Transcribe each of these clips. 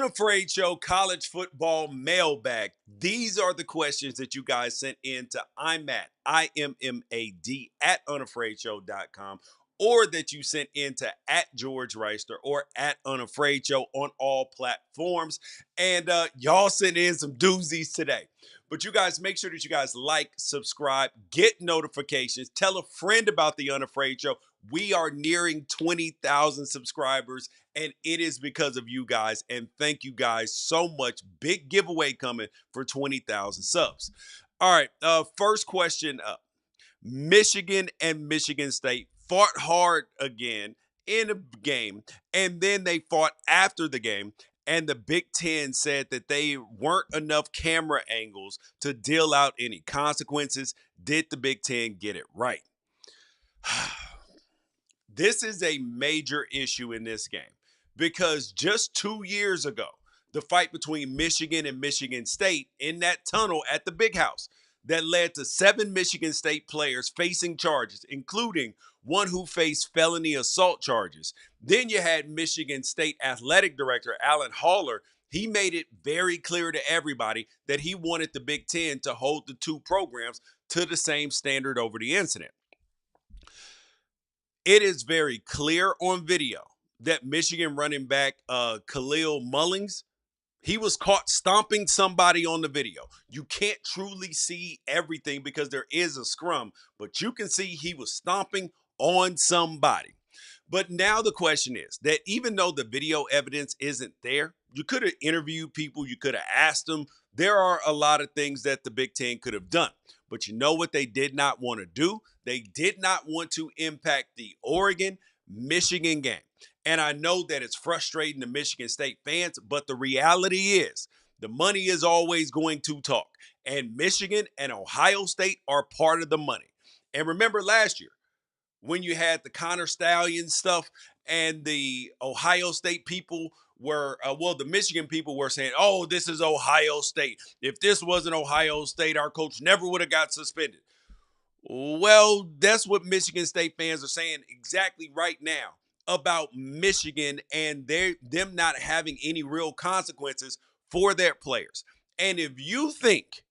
Unafraid Show college football mailbag. These are the questions that you guys sent in to IMMAD at unafraidshow.com, or that you sent in to at George Reister or at Unafraid Show on all platforms. And y'all sent in some doozies today. But you guys make sure that you guys like, subscribe, get notifications, tell a friend about the Unafraid Show. We are nearing 20,000 subscribers, and it is because of you guys. And thank you guys so much. Big giveaway coming for 20,000 subs. All right, first question up. Michigan and Michigan State fought hard again in a game, and then they fought after the game. And the Big Ten said that they weren't enough camera angles to deal out any consequences. Did the Big Ten get it right? This is a major issue in this game because just 2 years ago, the fight between Michigan and Michigan State in that tunnel at the Big House that led to 7 Michigan State players facing charges, including one who faced felony assault charges. Then you had Michigan State athletic director Alan Haller. He made it very clear to everybody that he wanted the Big Ten to hold the two programs to the same standard over the incident. It is very clear on video that Michigan running back Khalil Mullings, he was caught stomping somebody on the video. You can't truly see everything because there is a scrum, but you can see he was stomping on somebody. But now the question is that even though the video evidence isn't there, you could have interviewed people, you could have asked them. There are a lot of things that the Big Ten could have done. But you know what they did not want to do? They did not want to impact the Oregon-Michigan game. And I know that it's frustrating to Michigan State fans, but the reality is the money is always going to talk. And Michigan and Ohio State are part of the money. And remember last year, when you had the Connor Stallion stuff and the Ohio State people were, the Michigan people were saying, oh, this is Ohio State. If this wasn't Ohio State, our coach never would have got suspended. Well, that's what Michigan State fans are saying exactly right now about Michigan and them not having any real consequences for their players. And if you think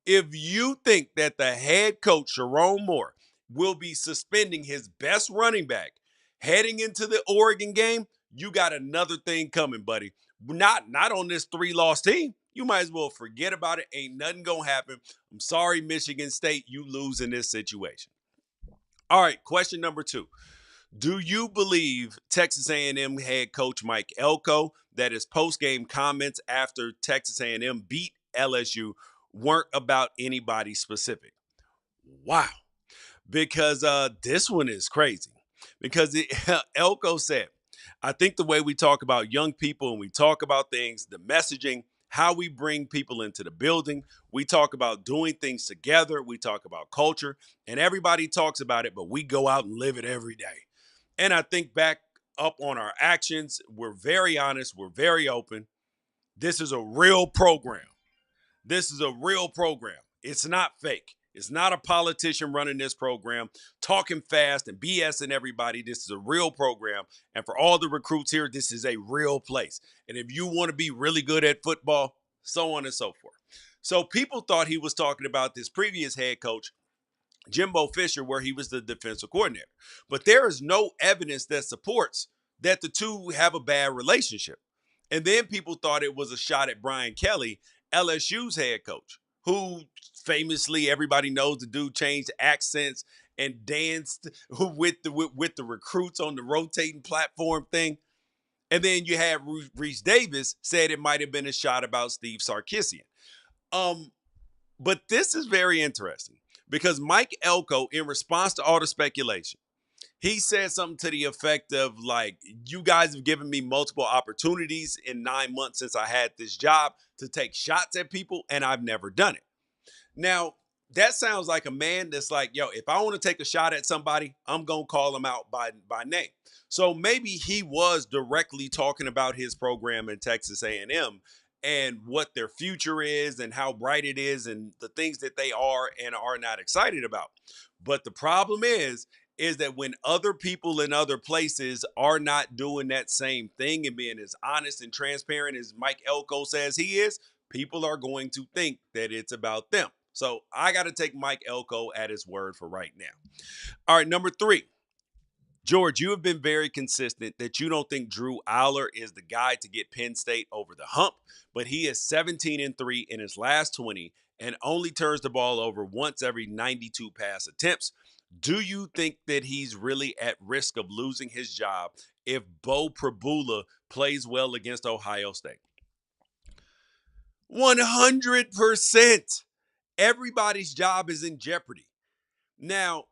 that the head coach, Sharon Moore, will be suspending his best running back heading into the Oregon game, you got another thing coming, buddy. Not on this 3-loss team. You might as well forget about it. Ain't nothing gonna happen. I'm sorry, Michigan State, you lose in this situation. All right, question number 2. Do you believe Texas A&M head coach Mike Elko that his post-game comments after Texas A&M beat LSU weren't about anybody specific? Wow. Because this one is crazy. Because Elko said, I think the way we talk about young people and we talk about things, the messaging, how we bring people into the building, we talk about doing things together, we talk about culture, and everybody talks about it, but we go out and live it every day. And I think back up on our actions, we're very honest, we're very open. This is a real program. This is a real program. It's not fake. It's not a politician running this program, talking fast and BSing everybody. This is a real program. And for all the recruits here, this is a real place. And if you want to be really good at football, so on and so forth. So people thought he was talking about this previous head coach, Jimbo Fisher, where he was the defensive coordinator. But there is no evidence that supports that the two have a bad relationship. And then people thought it was a shot at Brian Kelly, LSU's head coach, who famously, everybody knows the dude changed accents and danced with the recruits on the rotating platform thing. And then you had Reese Davis said it might have been a shot about Steve Sarkisian. But this is very interesting because Mike Elko, in response to all the speculation, he said something to the effect of like, you guys have given me multiple opportunities in 9 months since I had this job to take shots at people, and I've never done it. Now, that sounds like a man that's like, yo, if I want to take a shot at somebody, I'm going to call them out by name. So maybe he was directly talking about his program in Texas A&M and what their future is and how bright it is and the things that they are and are not excited about. But the problem is is that when other people in other places are not doing that same thing and being as honest and transparent as Mike Elko says he is, people are going to think that it's about them. So I got to take Mike Elko at his word for right now. All right, number 3. George, you have been very consistent that you don't think Drew Aller is the guy to get Penn State over the hump, but he is 17-3 in his last 20 and only turns the ball over once every 92 pass attempts. Do you think that he's really at risk of losing his job if Bo Prabula plays well against Ohio State? 100%. Everybody's job is in jeopardy. Now,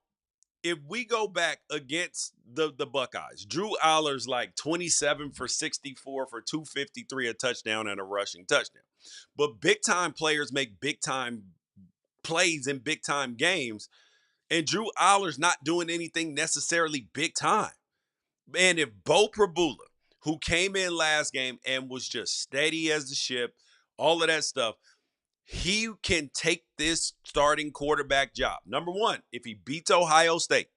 if we go back against the Buckeyes, Drew Aller's like 27 for 64 for 253, a touchdown and a rushing touchdown. But big time players make big time plays in big time games, and Drew Aller's not doing anything necessarily big time. And if Bo Prabula, who came in last game and was just steady as the ship, all of that stuff, he can take this starting quarterback job. Number one, if he beats Ohio State,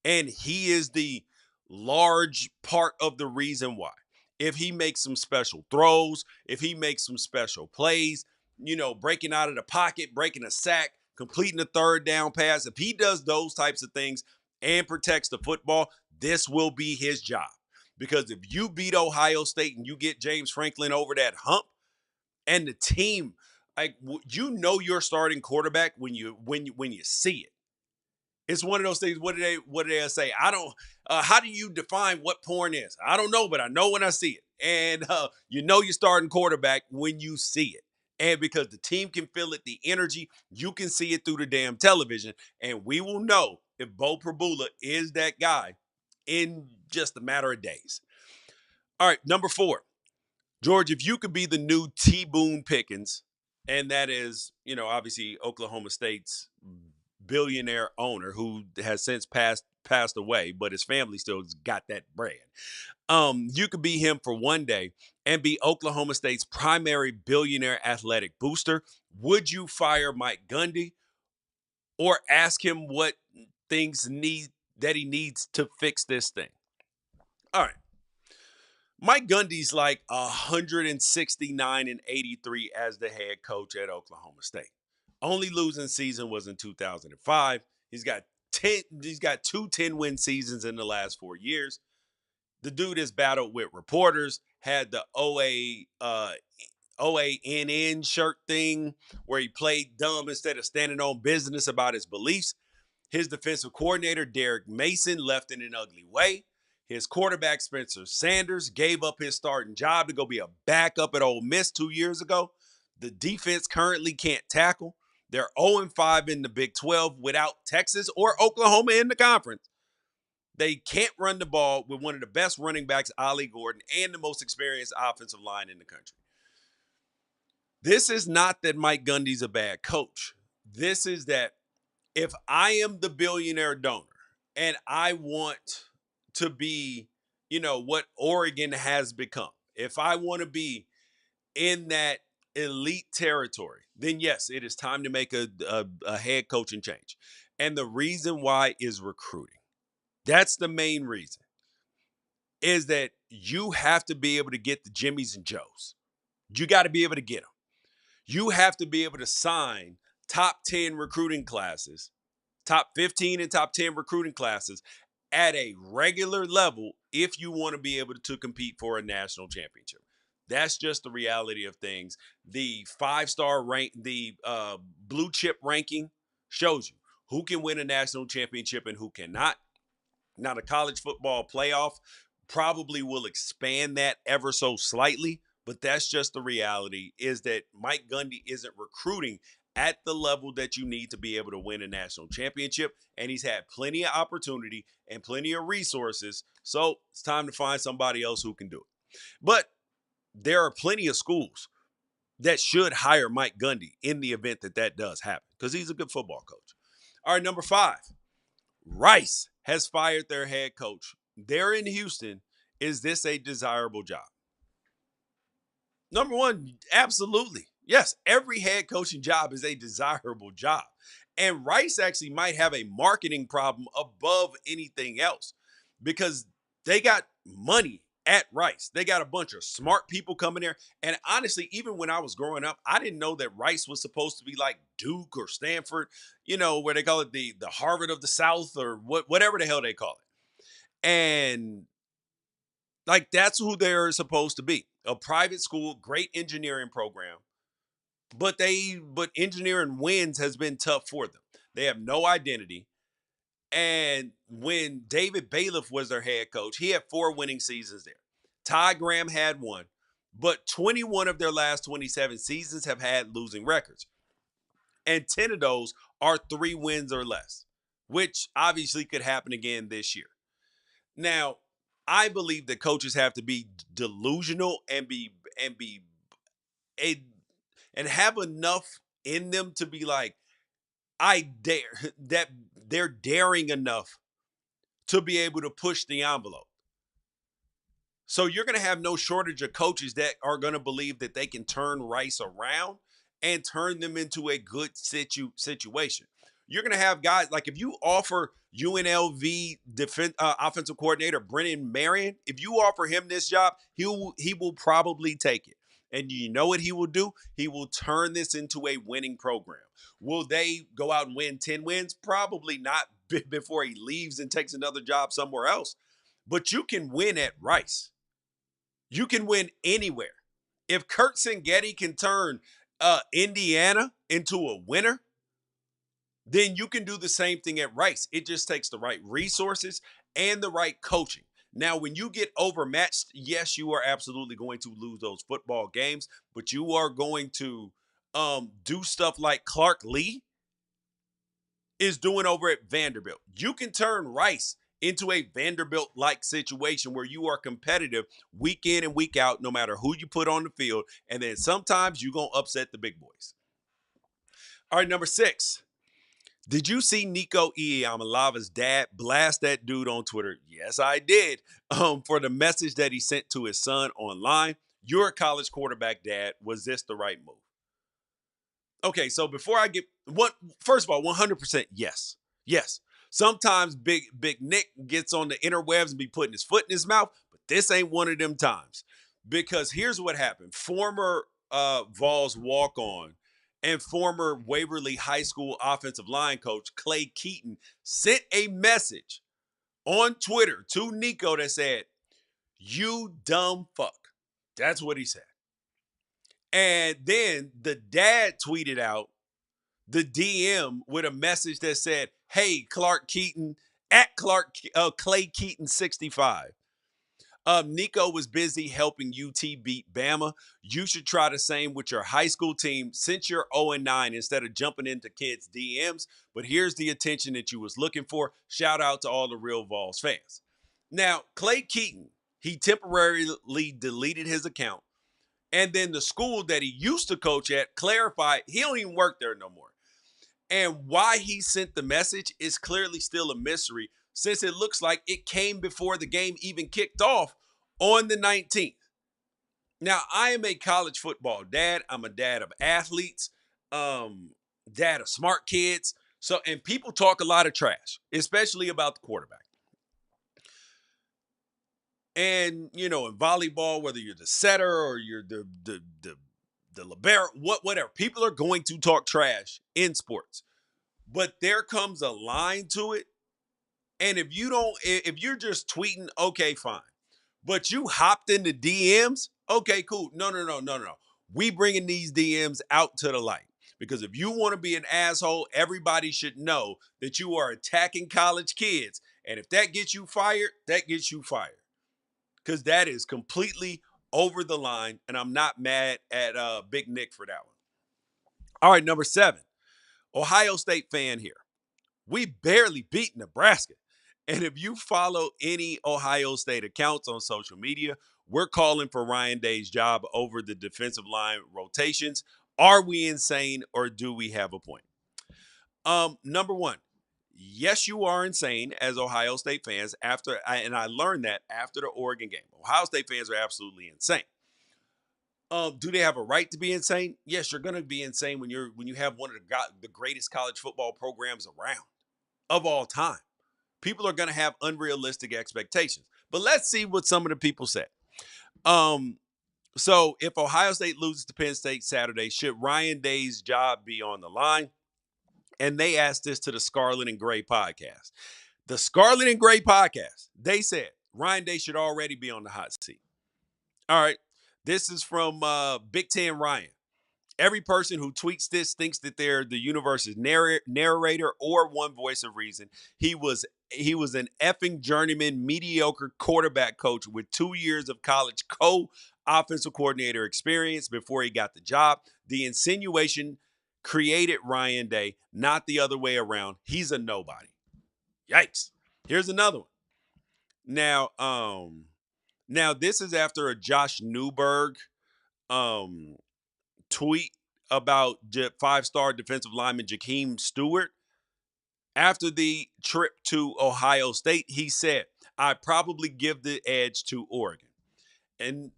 and he is the large part of the reason why. If he makes some special throws, if he makes some special plays, breaking out of the pocket, breaking a sack, completing a third down pass, if he does those types of things and protects the football, this will be his job. Because if you beat Ohio State and you get James Franklin over that hump, and the team, like your starting quarterback when you see it. It's one of those things. What do they say? I don't. How do you define what porn is? I don't know, but I know when I see it. And you're starting quarterback when you see it. And because the team can feel it, the energy, you can see it through the damn television, and we will know if Bo Prabula is that guy in just a matter of days. All right, number 4, George. If you could be the new T. Boone Pickens, and that is, obviously Oklahoma State's billionaire owner who has since passed away, but his family still got that bread. You could be him for one day and be Oklahoma State's primary billionaire athletic booster. Would you fire Mike Gundy or ask him what things that he needs to fix this thing? All right. Mike Gundy's like 169-83 as the head coach at Oklahoma State. Only losing season was in 2005. He's got 2 10-win seasons in the last 4 years. The dude has battled with reporters, had the OANN shirt thing where he played dumb instead of standing on business about his beliefs. His defensive coordinator, Derek Mason, left in an ugly way. His quarterback, Spencer Sanders, gave up his starting job to go be a backup at Ole Miss 2 years ago. The defense currently can't tackle. They're 0-5 in the Big 12 without Texas or Oklahoma in the conference. They can't run the ball with one of the best running backs, Ollie Gordon, and the most experienced offensive line in the country. This is not that Mike Gundy's a bad coach. This is that if I am the billionaire donor and I want to be, what Oregon has become, if I want to be in that elite territory, then yes, it is time to make a head coaching change. And the reason why is recruiting. That's the main reason, is that you have to be able to get the Jimmies and Joes. You got to be able to get them. You have to be able to sign top 10 recruiting classes, top 15 and top 10 recruiting classes at a regular level if you want to be able to compete for a national championship. That's just the reality of things. The 5-star rank, the blue chip ranking shows you who can win a national championship and who cannot. Now, the college football playoff probably will expand that ever so slightly, but that's just the reality, is that Mike Gundy isn't recruiting at the level that you need to be able to win a national championship, and he's had plenty of opportunity and plenty of resources, so it's time to find somebody else who can do it. But there are plenty of schools that should hire Mike Gundy in the event that does happen, because he's a good football coach. All right, number 5. Rice has fired their head coach. They're in Houston. Is this a desirable job? Number 1, absolutely. Yes, every head coaching job is a desirable job. And Rice actually might have a marketing problem above anything else because they got money at Rice. They got a bunch of smart people coming there. And honestly, even when I was growing up, I didn't know that Rice was supposed to be like Duke or Stanford, where they call it the Harvard of the South or whatever the hell they call it. And like that's who they're supposed to be. A private school, great engineering program, but engineering wins has been tough for them. They have no identity. And when David Bailiff was their head coach, he had 4 winning seasons there. Ty Graham had one, but 21 of their last 27 seasons have had losing records. And 10 of those are 3 wins or less, which obviously could happen again this year. Now, I believe that coaches have to be delusional and be a and have enough in them to be like, I dare that they're daring enough to be able to push the envelope. So you're going to have no shortage of coaches that are going to believe that they can turn Rice around and turn them into a good situation. You're going to have guys like if you offer UNLV offensive coordinator Brennan Marion, if you offer him this job, he will probably take it. And you know what he will do? He will turn this into a winning program. Will they go out and win 10 wins? Probably not before he leaves and takes another job somewhere else. But you can win at Rice. You can win anywhere. If Kurt Sengeti can turn Indiana into a winner, then you can do the same thing at Rice. It just takes the right resources and the right coaching. Now, when you get overmatched, yes, you are absolutely going to lose those football games, but you are going to do stuff like Clark Lee is doing over at Vanderbilt. You can turn Rice into a Vanderbilt like situation where you are competitive week in and week out, no matter who you put on the field. And then sometimes you're going to upset the big boys. All right, number 6. Did you see Nico Iamaleava's dad blast that dude on Twitter? Yes, I did. For the message that he sent to his son online. You're a college quarterback, Dad. Was this the right move? Okay, so before I get what, first of all, 100% yes. Yes. Sometimes Big Nick gets on the interwebs and be putting his foot in his mouth, but this ain't one of them times. Because here's what happened. Former Vols walk-on and former Waverly High School offensive line coach Clay Keaton sent a message on Twitter to Nico that said, "You dumb fuck." That's what he said. And then the dad tweeted out the DM with a message that said, "Hey, Clark Keaton, at Clay Keaton 65. Nico was busy helping UT beat Bama. You should try the same with your high school team since you're 0-9 instead of jumping into kids' DMs. But here's the attention that you was looking for. Shout out to all the real Vols fans." Now, Clay Keaton, he temporarily deleted his account. And then the school that he used to coach at clarified he don't even work there no more. And why he sent the message is clearly still a mystery since it looks like it came before the game even kicked off on the 19th. Now, I am a college football dad. I'm a dad of athletes, dad of smart kids. So, and people talk a lot of trash, especially about the quarterback. And, in volleyball, whether you're the setter or you're the libero, whatever, people are going to talk trash in sports. But there comes a line to it. And if you're just tweeting, okay, fine. But you hopped into DMs, okay, cool. No. We bringing these DMs out to the light. Because if you want to be an asshole, everybody should know that you are attacking college kids. And if that gets you fired, that gets you fired. Because that is completely over the line. And I'm not mad at Big Nick for that one. All right, number 7. Ohio State fan here. We barely beat Nebraska. And if you follow any Ohio State accounts on social media, we're calling for Ryan Day's job over the defensive line rotations. Are we insane or do we have a point? Number 1, yes, you are insane as Ohio State fans and I learned that after the Oregon game. Ohio State fans are absolutely insane. Do they have a right to be insane? Yes, you're going to be insane when you have one of the greatest college football programs around of all time. People are going to have unrealistic expectations. But let's see what some of the people said. Um, so if Ohio State loses to Penn State Saturday, should Ryan Day's job be on the line? And they asked this to the Scarlet and Gray podcast. The Scarlet and Gray podcast, they said Ryan Day should already be on the hot seat. All right. This is from Big Ten Ryan. Every person who tweets this thinks that they're the universe's narrator or one voice of reason. He was an effing journeyman, mediocre quarterback coach with 2 years of college offensive coordinator experience before he got the job. The insinuation created Ryan Day, not the other way around. He's a nobody. Yikes. Here's another one. Now this is after a Josh Newberg tweet about 5-star defensive lineman Jakeem Stewart. After the trip to Ohio State, he said, "I'd probably give the edge to Oregon." And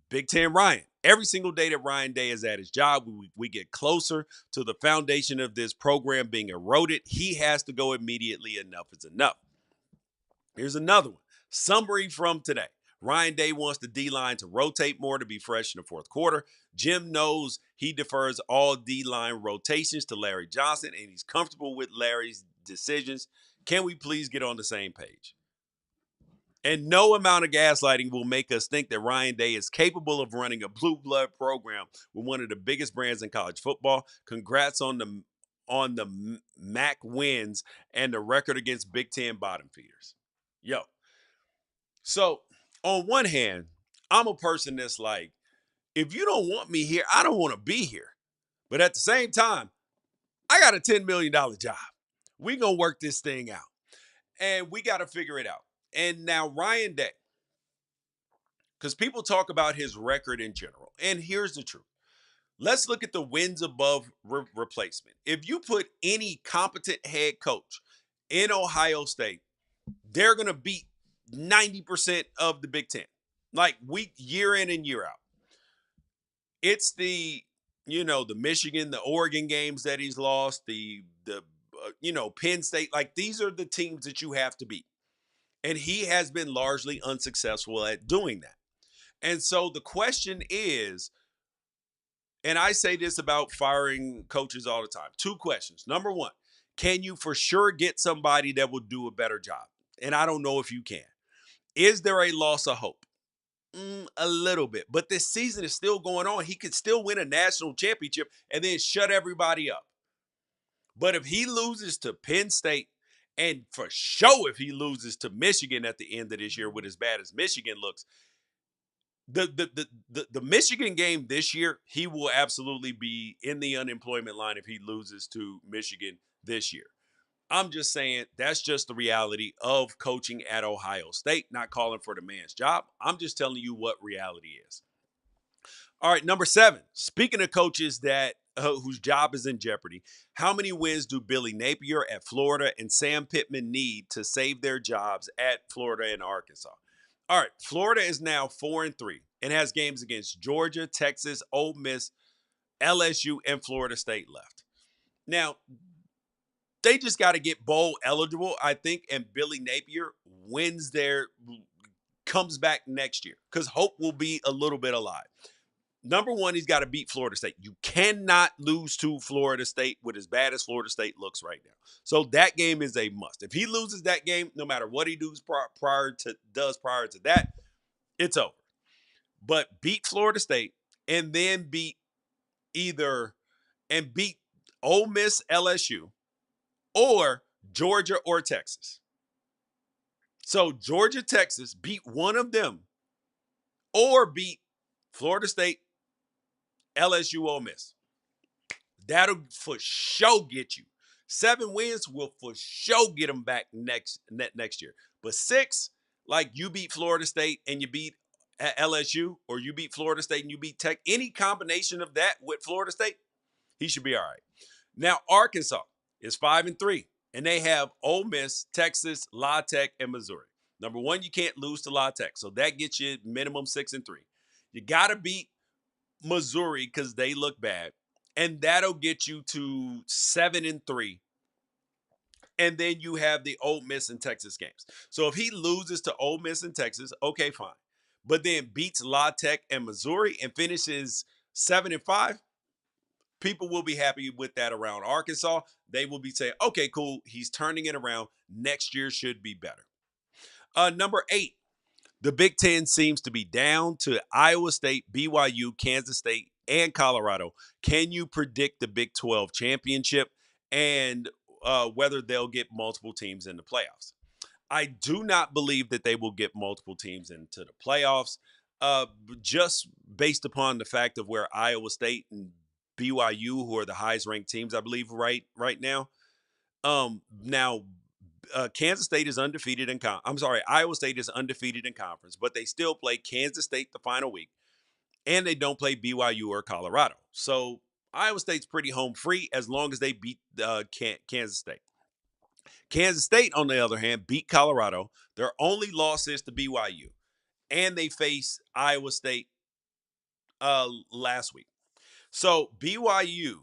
Big Ten Ryan, every single day that Ryan Day is at his job, we get closer to the foundation of this program being eroded. He has to go immediately. Enough is enough. Here's another one. Summary from today. Ryan Day wants the D-line to rotate more to be fresh in the fourth quarter. Jim knows he defers all D-line rotations to Larry Johnson, and he's comfortable with Larry's decisions. Can we please get on the same page? And no amount of gaslighting will make us think that Ryan Day is capable of running a blue blood program with one of the biggest brands in college football. Congrats on the MAC wins and the record against Big Ten bottom feeders. Yo. So on one hand, I'm a person that's like, if you don't want me here, I don't want to be here. But at the same time, I got a $10 million job. We going to work this thing out. And we got to figure it out. And now Ryan Day, because people talk about his record in general. And here's the truth. Let's look at the wins above replacement. If you put any competent head coach in Ohio State, they're going to beat 90% of the Big Ten, like year in and year out. It's the Michigan, the Oregon games that he's lost, the Penn State. Like, these are the teams that you have to beat. And he has been largely unsuccessful at doing that. And so the question is, and I say this about firing coaches all the time, 2 questions. Number 1, can you for sure get somebody that will do a better job? And I don't know if you can. Is there a loss of hope? A little bit. But this season is still going on. He could still win a national championship and then shut everybody up. But if he loses to Penn State, and for sure if he loses to Michigan at the end of this year with as bad as Michigan looks, the Michigan game this year, he will absolutely be in the unemployment line if he loses to Michigan this year. I'm just saying that's just the reality of coaching at Ohio State, not calling for the man's job. I'm just telling you what reality is. All right, number 7. Speaking of coaches that whose job is in jeopardy, how many wins do Billy Napier at Florida and Sam Pittman need to save their jobs at Florida and Arkansas? All right, Florida is now 4-3 and has games against Georgia, Texas, Ole Miss, LSU, and Florida State left. Now, they just got to get bowl eligible, I think, and Billy Napier comes back next year because hope will be a little bit alive. Number 1, he's got to beat Florida State. You cannot lose to Florida State with as bad as Florida State looks right now. So that game is a must. If he loses that game, no matter what he does prior to that, it's over. But beat Florida State and then beat Ole Miss, LSU, or Georgia or Texas. So Georgia, Texas, beat one of them, or beat Florida State, LSU, Ole Miss. That'll for sure get you. 7 wins will for sure get them back next year. But 6, like you beat Florida State and you beat LSU, or you beat Florida State and you beat Tech, any combination of that with Florida State, he should be all right. Now, Arkansas is 5-3, and they have Ole Miss, Texas, La Tech, and Missouri. Number 1, you can't lose to La Tech, so that gets you minimum 6-3. You got to beat Missouri because they look bad, and that'll get you to 7-3. And then you have the Ole Miss and Texas games. So if he loses to Ole Miss and Texas, okay, fine. But then beats La Tech and Missouri and finishes 7-5, people will be happy with that around Arkansas. They will be saying, okay, cool, he's turning it around. Next year should be better. Number 8, the Big Ten seems to be down to Iowa State, BYU, Kansas State, and Colorado. Can you predict the Big 12 championship and whether they'll get multiple teams in the playoffs? I do not believe that they will get multiple teams into the playoffs, just based upon the fact of where Iowa State and BYU, who are the highest ranked teams, I believe, right now. Now Kansas State is undefeated in I'm sorry, Iowa State is undefeated in conference, but they still play Kansas State the final week, and they don't play BYU or Colorado. So Iowa State's pretty home free as long as they beat Kansas State. Kansas State, on the other hand, beat Colorado. Their only loss is to BYU, and they face Iowa State last week. So BYU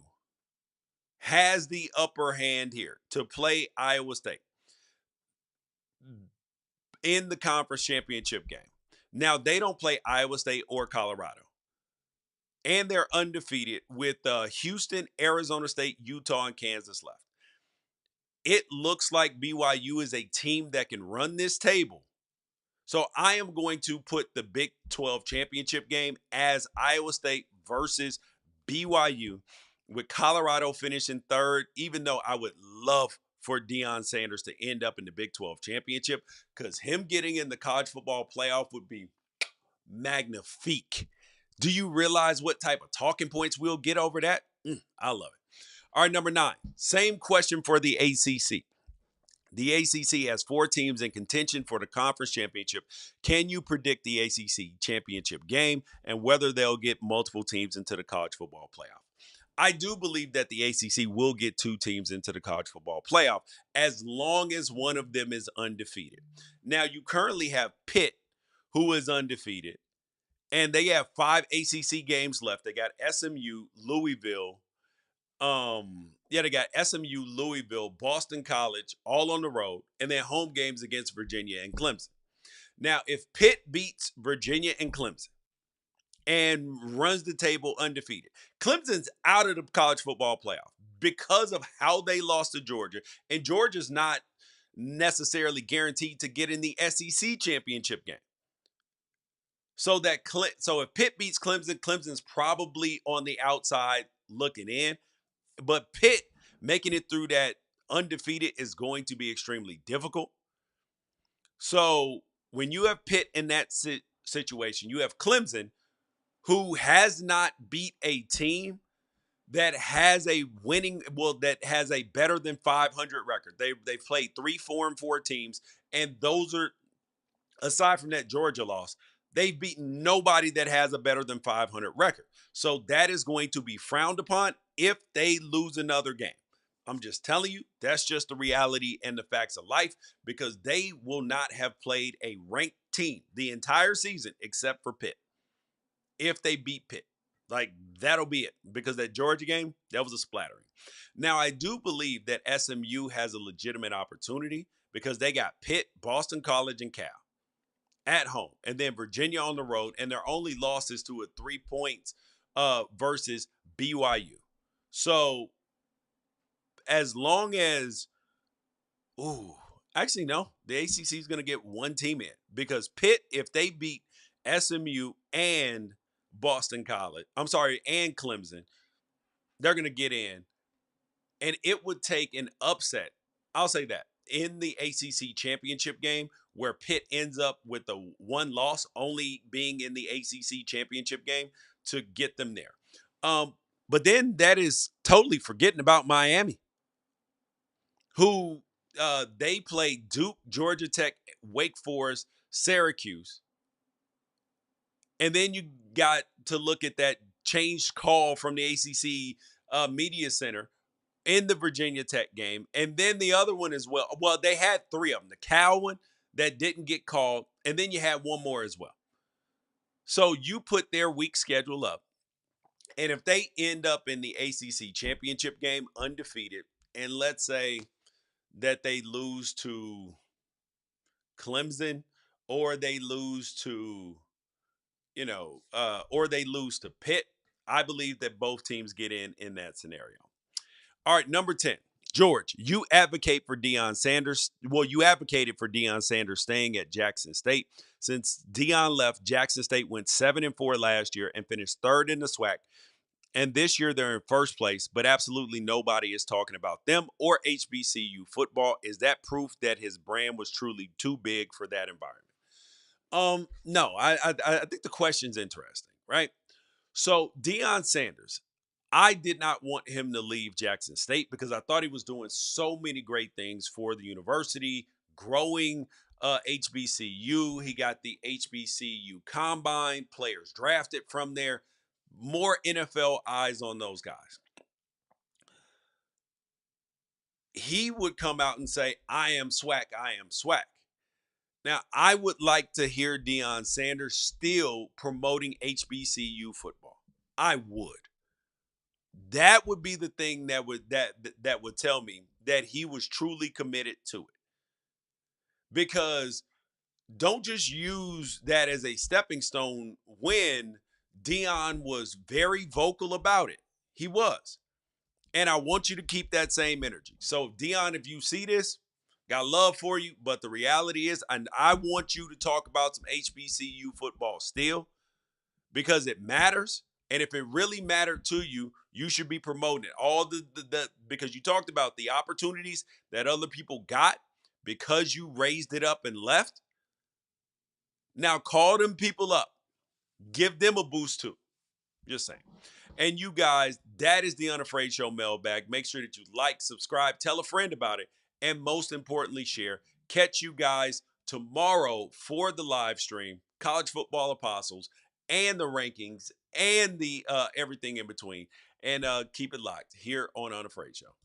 has the upper hand here to play Iowa State in the conference championship game. Now, they don't play Iowa State or Colorado. And they're undefeated with Houston, Arizona State, Utah, and Kansas left. It looks like BYU is a team that can run this table. So I am going to put the Big 12 championship game as Iowa State versus BYU, with Colorado finishing third, even though I would love for Deion Sanders to end up in the Big 12 championship, because him getting in the college football playoff would be magnifique. Do you realize what type of talking points we'll get over that? I love it. All right, number 9. Same question for the ACC. The ACC has 4 teams in contention for the conference championship. Can you predict the ACC championship game and whether they'll get multiple teams into the college football playoff? I do believe that the ACC will get 2 teams into the college football playoff as long as one of them is undefeated. Now, you currently have Pitt, who is undefeated, and they have 5 ACC games left. They got SMU, Louisville. They got SMU, Louisville, Boston College, all on the road, and then home games against Virginia and Clemson. Now, if Pitt beats Virginia and Clemson and runs the table undefeated, Clemson's out of the college football playoff because of how they lost to Georgia, and Georgia's not necessarily guaranteed to get in the SEC championship game. So if Pitt beats Clemson, Clemson's probably on the outside looking in. But Pitt making it through that undefeated is going to be extremely difficult. So when you have Pitt in that situation, you have Clemson, who has not beat a team that has a that has a better than 500 record. They've played 3, 4, and 4 teams, and those are, aside from that Georgia loss, they've beaten nobody that has a better than 500 record. So that is going to be frowned upon if they lose another game. I'm just telling you, that's just the reality and the facts of life, because they will not have played a ranked team the entire season except for Pitt. If they beat Pitt, like, that'll be it, because that Georgia game, that was a splattering. Now, I do believe that SMU has a legitimate opportunity because they got Pitt, Boston College, and Cal at home, and then Virginia on the road, and their only losses to a 3 points versus BYU. So as long as, actually no, the ACC is going to get 1 team in, because Pitt, if they beat SMU and and Clemson, they're going to get in, and it would take an upset. I'll say that in the ACC championship game, where Pitt ends up with the 1 loss, only being in the ACC championship game, to get them there. But then that is totally forgetting about Miami, who they play Duke, Georgia Tech, Wake Forest, Syracuse. And then you got to look at that changed call from the ACC Media Center in the Virginia Tech game. And then the other one as well. Well, they had 3 of them. The Cal one that didn't get called. And then you had one more as well. So you put their week schedule up. And if they end up in the ACC championship game undefeated, and let's say that they lose to Clemson or they lose to, or they lose to Pitt, I believe that both teams get in that scenario. All right, number 10. George, you advocate for Deion Sanders. Well, you advocated for Deion Sanders staying at Jackson State. Since Deion left, Jackson State went 7-4 last year and finished third in the SWAC. And this year they're in first place, but absolutely nobody is talking about them or HBCU football. Is that proof that his brand was truly too big for that environment? No, I think the question's interesting, right? So Deion Sanders, I did not want him to leave Jackson State because I thought he was doing so many great things for the university, growing HBCU. He got the HBCU combine, players drafted from there, more NFL eyes on those guys. He would come out and say, I am SWAC, I am SWAC. Now, I would like to hear Deion Sanders still promoting HBCU football. I would. That would be the thing that would tell me that he was truly committed to it. Because don't just use that as a stepping stone when Deion was very vocal about it. He was. And I want you to keep that same energy. So, Deion, if you see this, got love for you. But the reality is, and I want you to talk about some HBCU football still because it matters. And if it really mattered to you, you should be promoting it. All the because you talked about the opportunities that other people got because you raised it up and left. Now call them people up. Give them a boost too. Just saying. And you guys, that is the Unafraid Show mailbag. Make sure that you like, subscribe, tell a friend about it, and most importantly, share. Catch you guys tomorrow for the live stream, College Football Apostles, and the rankings, and the everything in between. And keep it locked here on Unafraid Show.